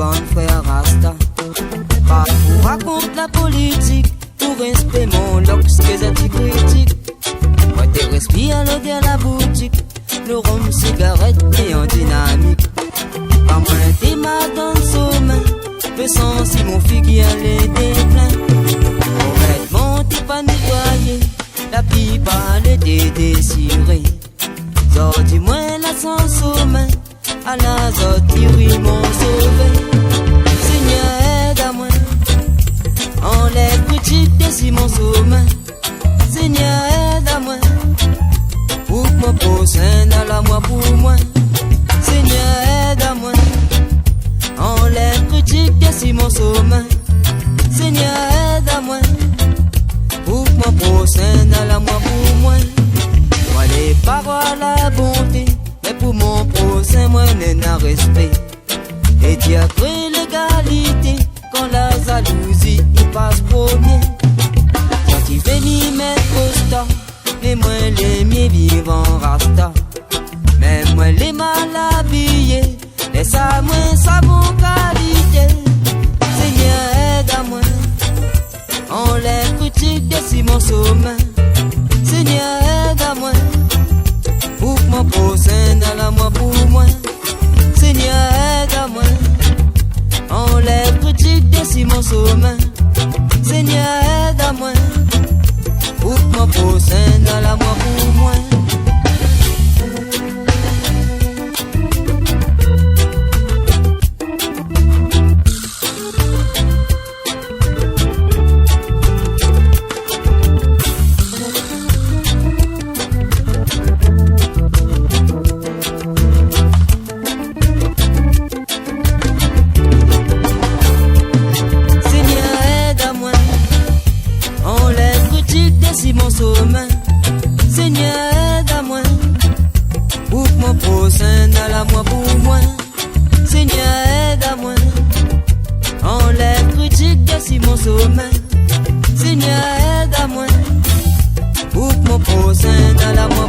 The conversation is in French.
bande frère Rasta. Pas pour raconter la politique, pour respect mon lox, que j'ai critique. Moi t'es respire à l'odeur la boutique, le rhum, cigarette et en dynamique. Pas moins t'es ma dans le sommeil, le sang si mon figuier l'était plein. Honnêtement t'es pas nettoyé, la pipe elle était désirée. Zor dis-moi la sans sommeil, à la zot ils m'ont sauvé. Seigneur aide à moi, enlève critique de si mon sommeil. Seigneur aide à moi, pour que mon prochain à la moi pour moi. Seigneur aide à moi, enlève critique de si mon sommeil. Seigneur aide à moi, pour que mon prochain à la moi pour moi. Moi les paroles la bonté, mais pour mon prochain moi n'a respect. Et Dieu crée l'égalité, quand la jalousie il passe premier. Quand il veut m'y mettre au stade, et moi les miens vivants rasta. Mais moi les mal habillés, laisse à moi sa bonne qualité. Seigneur aide à moi, enlève critique de si mon sommeil. Seigneur aide à moi, pour que mon prochain à la moi pour moi. Seigneur aide à moi, enlève critique de si mon sommeil. Seigneur aide à moi, pour que mon prochain à la moi pour moi. Si mon sommeil, Seigneur aide à moi, pour que mon prochain à la moi pour moi. Seigneur aide à moi, enlève critique de si mon sommeil. Seigneur aide à moi, pour que mon prochain à la moi